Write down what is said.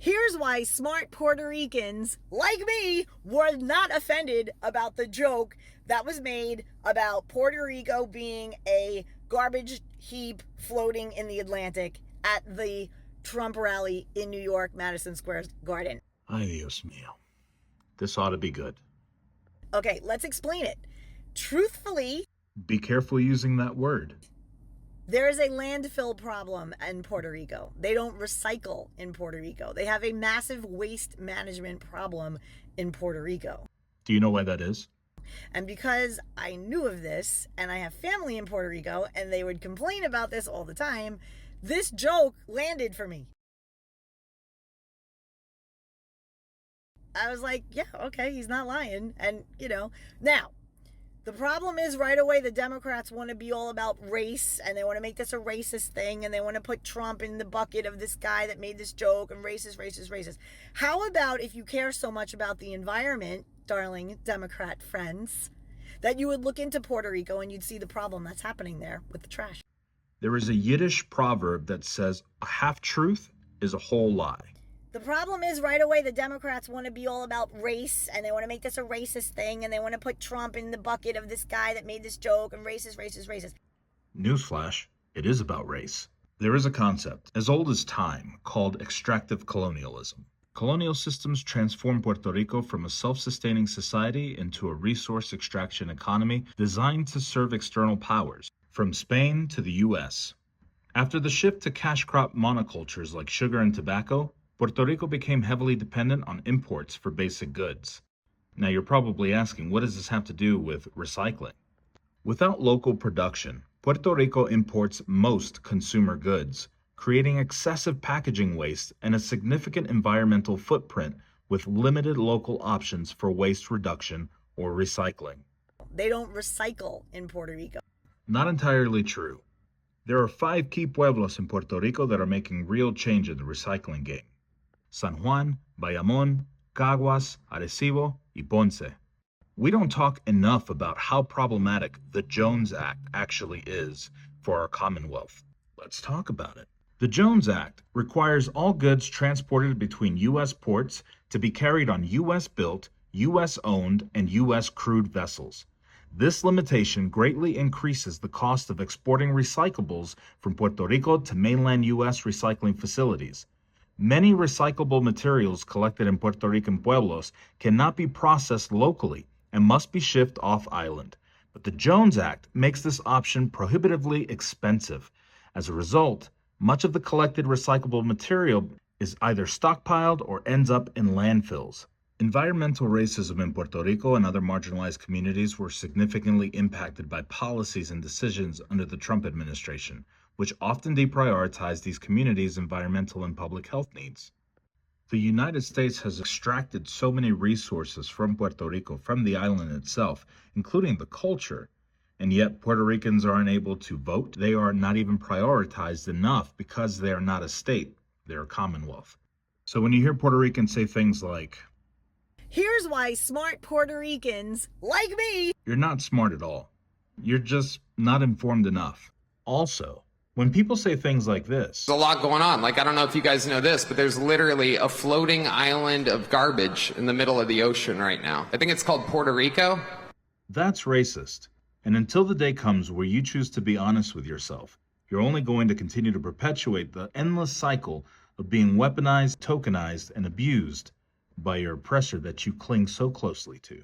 Here's why smart Puerto Ricans, like me, were not offended about the joke that was made about Puerto Rico being a garbage heap floating in the Atlantic at the Trump rally in New York, Madison Square Garden. Ay, Dios mío. This ought to be good. Okay, let's explain it. Truthfully, Be careful using that word. there is a landfill problem in Puerto Rico. They don't recycle in Puerto Rico. They have a massive waste management problem in Puerto Rico. Do you know why that is? And because I knew of this, and I have family in Puerto Rico, and they would complain about this all the time, this joke landed for me. I was like, yeah, okay, he's not lying. And, now, the problem is right away the Democrats want to be all about race, and they want to make this a racist thing, and they want to put Trump in the bucket of this guy that made this joke, and racist. How about if you care so much about the environment, darling Democrat friends, that you would look into Puerto Rico and you'd see the problem that's happening there with the trash? There is a Yiddish proverb that says a half-truth is a whole lie. The problem is right away the Democrats want to be all about race, and they want to make this a racist thing, and they want to put Trump in the bucket of this guy that made this joke, and racist. Newsflash, it is about race. There is a concept as old as time called extractive colonialism. Colonial systems transformed Puerto Rico from a self-sustaining society into a resource extraction economy designed to serve external powers, from Spain to the U.S. After the shift to cash crop monocultures like sugar and tobacco, Puerto Rico became heavily dependent on imports for basic goods. Now you're probably asking, what does this have to do with recycling? Without local production, Puerto Rico imports most consumer goods, creating excessive packaging waste and a significant environmental footprint with limited local options for waste reduction or recycling. They don't recycle in Puerto Rico. Not entirely true. There are 5 key pueblos in Puerto Rico that are making real change in the recycling game: San Juan, Bayamón, Caguas, Arecibo, y Ponce. We don't talk enough about how problematic the Jones Act actually is for our Commonwealth. Let's talk about it. The Jones Act requires all goods transported between U.S. ports to be carried on U.S.-built, U.S.-owned, and U.S.-crewed vessels. This limitation greatly increases the cost of exporting recyclables from Puerto Rico to mainland U.S. recycling facilities. Many recyclable materials collected in Puerto Rican pueblos cannot be processed locally and must be shipped off-island. But the Jones Act makes this option prohibitively expensive. As a result, much of the collected recyclable material is either stockpiled or ends up in landfills. Environmental racism in Puerto Rico and other marginalized communities were significantly impacted by policies and decisions under the Trump administration, which often deprioritized these communities' environmental and public health needs. The United States has extracted so many resources from Puerto Rico, from the island itself, including the culture, and yet Puerto Ricans are unable to vote. They are not even prioritized enough because they are not a state, they're a commonwealth. So when you hear Puerto Ricans say things like, Here's why smart Puerto Ricans, like me, you're not smart at all. You're just not informed enough. Also, when people say things like this, there's a lot going on. Like, I don't know if you guys know this, but there's literally a floating island of garbage in the middle of the ocean right now. I think it's called Puerto Rico. That's racist. And until the day comes where you choose to be honest with yourself, you're only going to continue to perpetuate the endless cycle of being weaponized, tokenized, and abused by your oppressor that you cling so closely to.